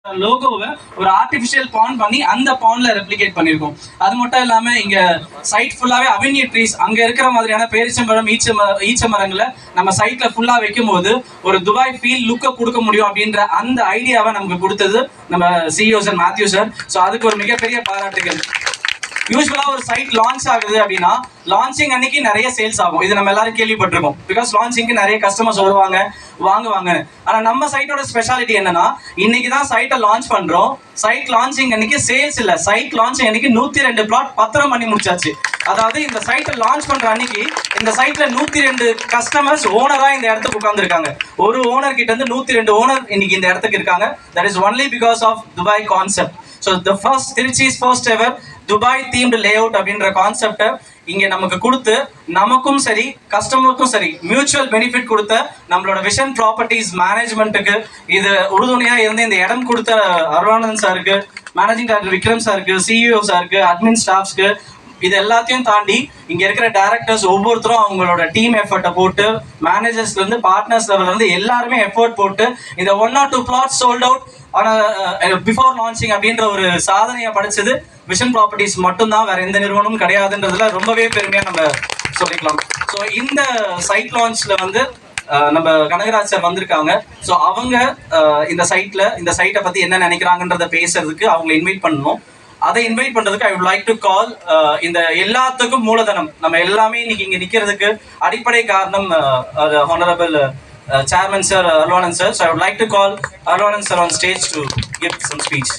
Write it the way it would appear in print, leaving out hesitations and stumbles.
லோகோவை ஒரு artificial bond பண்ணி அந்த பாண்ட்ல ரெப்ளிகேட் பண்ணியிருக்கோம். அது மட்டும் இல்லாம இங்க சைட் ஃபுல்லாவே அவென்யூ ட்ரீஸ், அங்க இருக்கிற மாதிரியான பேரிச்சம்பழம் ஈச்ச மரங்களை நம்ம சைட்ல ஃபுல்லா வைக்கும் போது ஒரு துபாய் ஃபீல் லுக்கை கொடுக்க முடியும் அப்படின்ற அந்த ஐடியாவை நமக்கு கொடுத்தது நம்ம CEO sir Matthew sir. So அதுக்கு ஒரு மிகப்பெரிய பாராட்டுகள். யூஸ்வலா ஒரு சைட் லான்ச் ஆகுது அப்படின்னா லான்ச்சிங் அன்னைக்கு நிறைய சேல்ஸ் ஆகும். இது நம்ம எல்லாரும் கேள்விப்பட்டிருக்கோம். பிகாஸ் லான்ச்சிங்க்கு நிறைய கஸ்டமர்ஸ் வருவாங்க, வாங்குவாங்க. ஆனா நம்ம சைட்டோட ஸ்பெஷாலிட்டி என்னன்னா, இன்னைக்கு தான் சைட்டை லான்ச் பண்றோம். சைட் லான்ச்சிங் அன்னைக்கு சேல்ஸ் இல்ல, சைட் லான்ச்சிங் அன்னைக்கு 102 பிளாட் பத்திரம் பண்ணி முடிச்சாச்சு. அதாவது இந்த சைட்டை லான்ச் பண்ற அன்னைக்கு இந்த சைட்ல 102 கஸ்டமர்ஸ் ஓனரா இந்த இடத்துக்கு உட்கார்ந்துருக்காங்க. ஒரு ஓனர் கிட்ட இருந்து 102 ஓனர் இன்னைக்கு இந்த இடத்துக்கு இருக்காங்க. That is only because of Dubai concept. So the first Trichy's first ever Dubai themed layout அப்படின்ற கான்செப்டை இங்க நமக்கு கொடுத்து, நமக்கும் சரி கஸ்டமருக்கும் சரி மியூச்சுவல் பெனிஃபிட் கொடுத்த நம்மளோட விஷன் ப்ராப்பர்ட்டிஸ் மேனேஜ்மெண்ட்டுக்கு இது உறுதுணையா இருந்து இந்த இடம் கொடுத்த அருளானந்த் சாருக்கு, மேனேஜிங் டைரக்டர் விக்ரம் சாருக்கு, சிஇஓ சாருக்கு, அட்மின் ஸ்டாஃப்ஸ்க்கு, இது எல்லாத்தையும் தாண்டி இங்க இருக்கிற டைரக்டர்ஸ் ஒவ்வொருத்தரும் அவங்களோட டீம் எஃபர்ட்டை போட்டு, மேனேஜர்ஸ்ல இருந்து பார்ட்னர்ஸ் லெவல்ல இருந்து எல்லாருமே எஃபர்ட் போட்டு இந்த 1 or 2 plots சோல்ட் அவுட் ஆனா பிஃபோர் லான்ச்சிங் அப்படின்ற ஒரு சாதனையை படிச்சது விஷன் ப்ராப்பர்ட்டிஸ் மட்டும்தான், வேற எந்த நிறுவனமும் கிடையாதுன்றதுல ரொம்பவே பெருமையா நம்ம சொல்லிக்கலாம். ஸோ இந்த சைட் லான்ச்ல வந்து நம்ம கனகராஜ் சார் வந்திருக்காங்க. ஸோ அவங்க இந்த சைட்டை பத்தி என்ன நினைக்கிறாங்கன்றத பேசுறதுக்கு அவங்களை இன்வைட் பண்ணணும். அதை இன்வைட் பண்றதுக்கு I would like to call இந்த எல்லாத்துக்கும் மூலதனம், நம்ம எல்லாமே இன்னைக்கு இங்க நிக்கிறதுக்கு அடிப்படை காரணம் honourable Chairman Sir Arvanand Sir. So I would like to call Arvanand Sir on stage to give some speech.